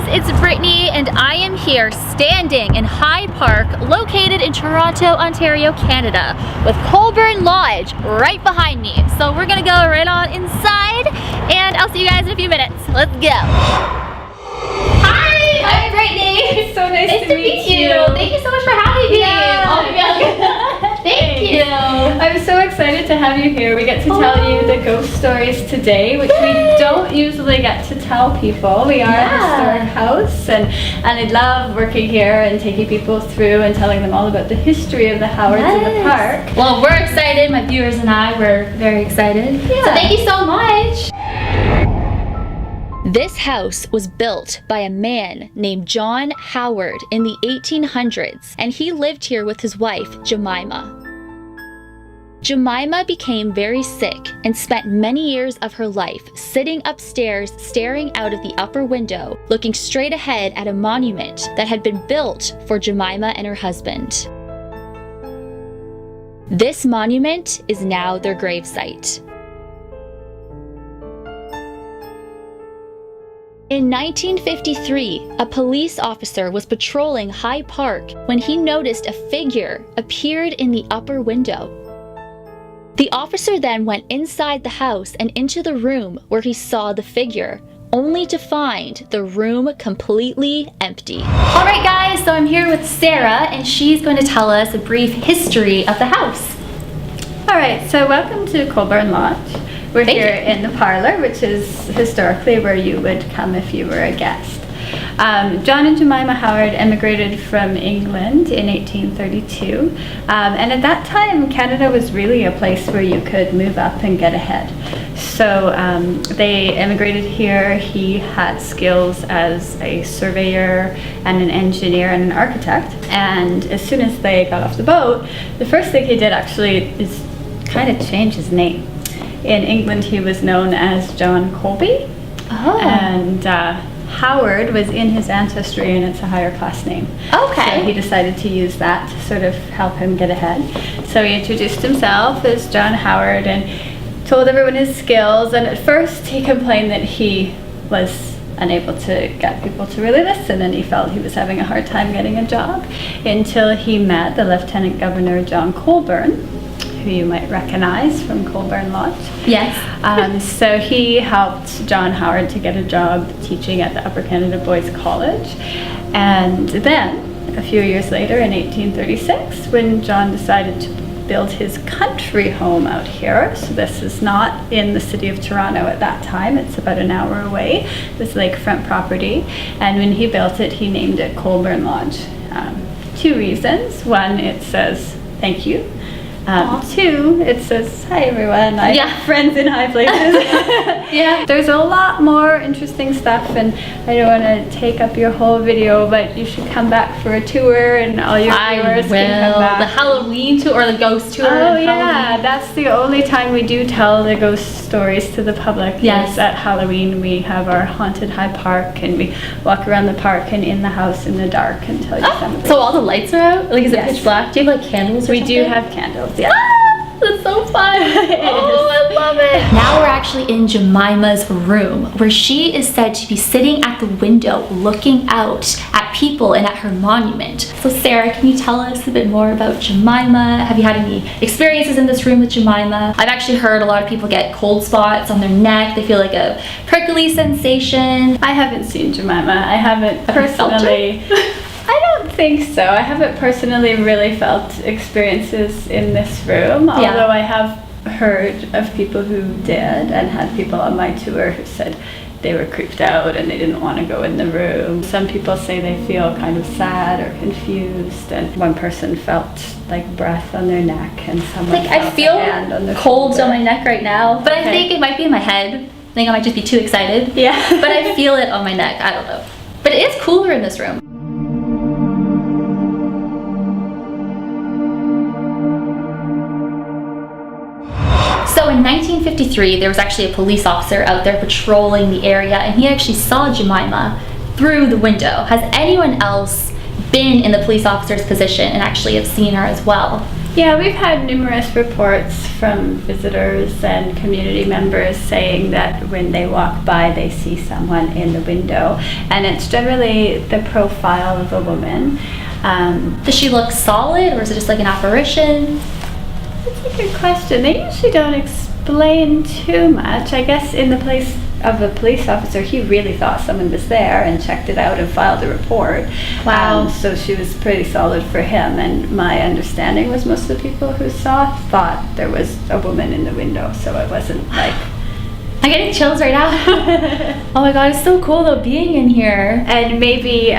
it's Brittany and I am here standing in High Park, located in Toronto, Ontario, Canada, with Colborne Lodge right behind me. So we're gonna go right on inside and I'll see you guys in a few minutes. Let's go. Hi, I'm Brittany. It's so nice to meet you. Thank you so much for having me. Thank you. I'm so excited to have you here. We get to tell you the ghost stories today, which we don't usually get to tell people. We are a historic house, and I love working here and taking people through and telling them all about the history of the Howards in the park. Well, we're excited. My viewers and I were very excited. So thank you so much. This house was built by a man named John Howard in the 1800s, and he lived here with his wife, Jemima. Jemima became very sick and spent many years of her life sitting upstairs, staring out of the upper window, looking straight ahead at a monument that had been built for Jemima and her husband. This monument is now their gravesite. In 1953, a police officer was patrolling High Park when he noticed a figure appeared in the upper window. The officer then went inside the house and into the room where he saw the figure, only to find the room completely empty. All right, guys, so I'm here with Sarah, and she's going to tell us a brief history of the house. All right, so welcome to Colborne Lodge. We're here in the parlor, which is historically where you would come if you were a guest. John and Jemima Howard emigrated from England in 1832, and at that time Canada was really a place where you could move up and get ahead. So they emigrated here. He had skills as a surveyor and an engineer and an architect, and as soon as they got off the boat, the first thing he did actually is kind of change his name. In England he was known as John Colby, and Howard was in his ancestry, and it's a higher class name. Okay. So he decided to use that to sort of help him get ahead. So he introduced himself as John Howard and told everyone his skills, and at first he complained that he was unable to get people to really listen, and he felt he was having a hard time getting a job until he met the Lieutenant Governor John Colborne, who you might recognize from Colborne Lodge. Yes. So he helped John Howard to get a job teaching at the Upper Canada Boys College. And then, a few years later, in 1836, when John decided to build his country home out here, so this is not in the city of Toronto at that time, it's about an hour away, this lakefront property, and when he built it, he named it Colborne Lodge. Two reasons. One, it says, thank you. Two, it says, hi everyone, I have friends in high places. There's a lot more interesting stuff, and I don't want to take up your whole video, but you should come back for a tour, and all your viewers can come back. The Halloween tour or the ghost tour? Oh yeah, that's the only time we do tell the ghost stories to the public. Yes. At Halloween we have our haunted High Park, and we walk around the park and in the house in the dark and tell you some of it. So all the lights are out? Like, is it pitch black? Do you have like candles or something? We do have candles. Yeah. That's so fun. Oh, I love it. Now we're actually in Jemima's room, where she is said to be sitting at the window looking out at people and at her monument. So Sarah, can you tell us a bit more about Jemima? Have you had any experiences in this room with Jemima? I've actually heard a lot of people get cold spots on their neck. They feel like a prickly sensation. I haven't seen Jemima. I haven't personally. I don't think so. I haven't personally really felt experiences in this room, although I have heard of people who did, and had people on my tour who said they were creeped out and they didn't want to go in the room. Some people say they feel kind of sad or confused, and one person felt like breath on their neck, and someone I feel a hand on their colds shoulder. on my neck right now, but I think it might be in my head. I think I might just be too excited. Yeah. But I feel it on my neck. I don't know. But it is cooler in this room. So in 1953, there was actually a police officer out there patrolling the area, and he actually saw Jemima through the window. Has anyone else been in the police officer's position and actually have seen her as well? Yeah, we've had numerous reports from visitors and community members saying that when they walk by, they see someone in the window, and it's generally the profile of a woman. Does she look solid, or is it just like an apparition? That's a good question. They usually don't explain too much. I guess in the place of a police officer, he really thought someone was there and checked it out and filed a report. Wow. So she was pretty solid for him, and my understanding was most of the people who saw thought there was a woman in the window, so it wasn't like... I'm getting chills right now. Oh my god, it's so cool though being in here. And maybe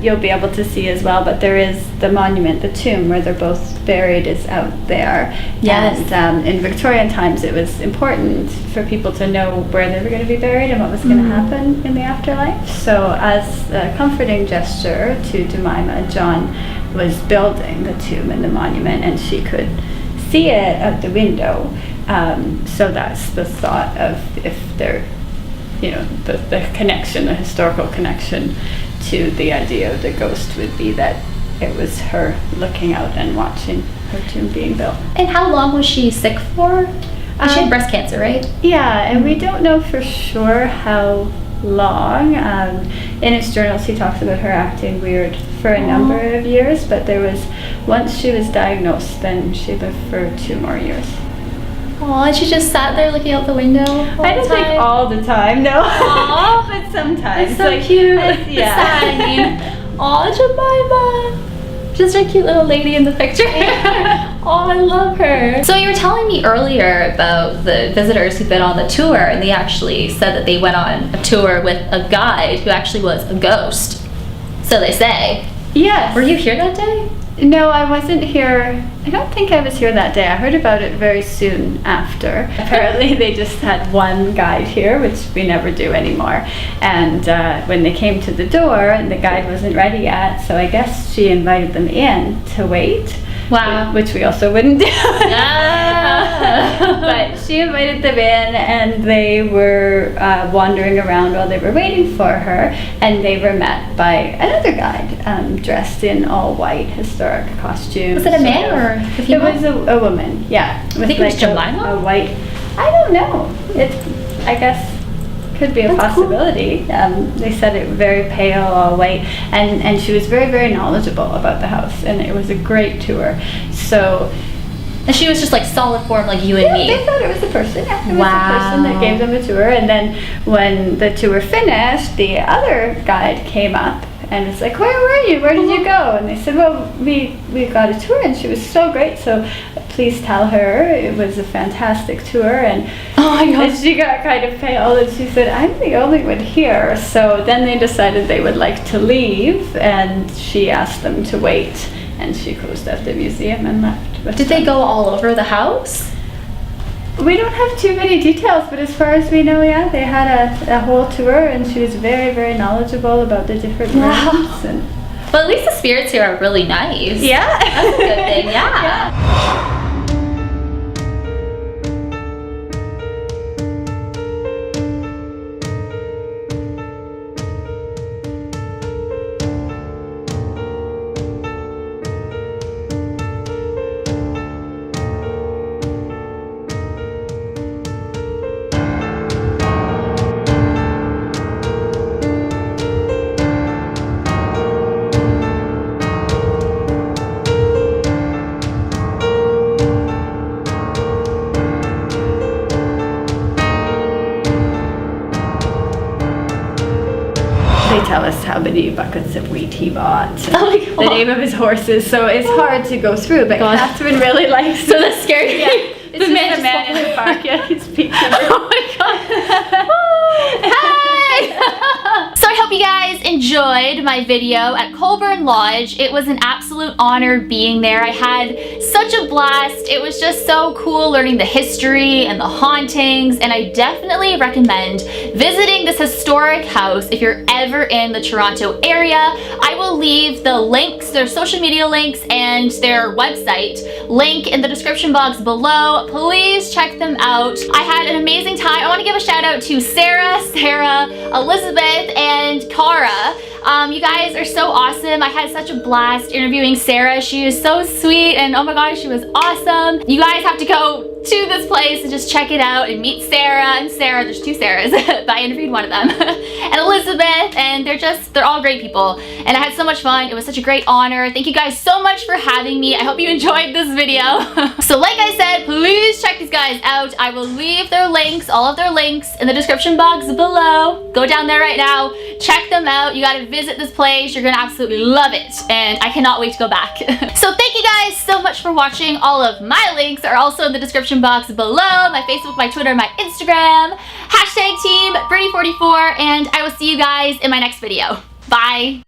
you'll be able to see as well, but there is the monument, the tomb where they're both buried is out there. Yes. And in Victorian times it was important for people to know where they were going to be buried and what was going to happen in the afterlife. So as a comforting gesture to Jemima, John was building the tomb and the monument, and she could see it out the window. So that's the thought of if there, the connection, the historical connection to the idea of the ghost would be that it was her looking out and watching her tomb being built. And how long was she sick for? She had breast cancer, right? Yeah, and we don't know for sure how long. In his journals he talks about her acting weird for a number of years, but once she was diagnosed, then she lived for 2 more years. Oh, and she just sat there looking out the window all I don't the time? think all the time, no. Aww. But sometimes. It's so cute. Yeah. Aw, Jemima. Just a cute little lady in the picture. Oh, I love her. So you were telling me earlier about the visitors who've been on the tour, and they actually said that they went on a tour with a guide who actually was a ghost. So they say. Yes. Were you here that day? No, I wasn't here. I don't think I was here that day. I heard about it very soon after. Apparently they just had one guide here, which we never do anymore. And when they came to the door, the guide wasn't ready yet, so I guess she invited them in to wait. Wow. Which we also wouldn't do. Yeah. But she invited them in, and they were wandering around while they were waiting for her, and they were met by another guide dressed in all white historic costumes. Was it a man or a female? It was a woman, yeah. I think it was Jemima? A white, I don't know. I guess could be a That's possibility. Cool. They said it very pale, all white, and she was very, very knowledgeable about the house, and it was a great tour. So, and she was just like solid form, like you and me. They thought it was the person. Yeah, it was Wow. the person that gave them the tour. And then when the tour finished, the other guide came up and was like, "Where were you? Where did you go?" And they said, "Well, we got a tour, and she was so great. So please tell her it was a fantastic tour." And oh my gosh. and she got kind of pale, and she said, "I'm the only one here." So then they decided they would like to leave, and she asked them to wait, and she closed out the museum and left. Did they go all over the house? We don't have too many details, but as far as we know, yeah, they had a whole tour, and she was very, very knowledgeable about the different rooms. And Well, at least the spirits here are really nice. yeah, That's a good thing, yeah. they tell us how many buckets of wheat he bought, and Oh my God. the name of his horses. So it's hard to go through, but God. Catherine really likes. So that's scary. Yeah, it's The man just the man in the park. Yeah, he's peeking. Oh my god. Hi! So I hope you guys enjoyed my video at Colborne Lodge. It was an absolute honor being there. I had such a blast. It was just so cool learning the history and the hauntings, and I definitely recommend visiting this historic house if you're ever in the Toronto area. I will leave the links, their social media links and their website link in the description box below. Please check them out. I had an amazing time. I want to give a shout out to Sarah, Elizabeth, and Cara. You guys are so awesome. I had such a blast interviewing Sarah. She is so sweet, and oh my gosh, she was awesome. You guys have to go to this place and just check it out and meet Sarah and Sarah. There's two Sarahs, but I interviewed one of them. And Elizabeth, and they're all great people. And I had so much fun. It was such a great honor. Thank you guys so much for having me. I hope you enjoyed this video. So like I said, please check these guys out. I will leave their links, all of their links, in the description box below. Go down there right now. Check them out. You gotta visit this place. You're gonna absolutely love it. And I cannot wait to go back. So thank you guys so much for watching. All of my links are also in the description box below. My Facebook, my Twitter, my Instagram. #team Brittany44, and I will see you guys in my next video. Bye.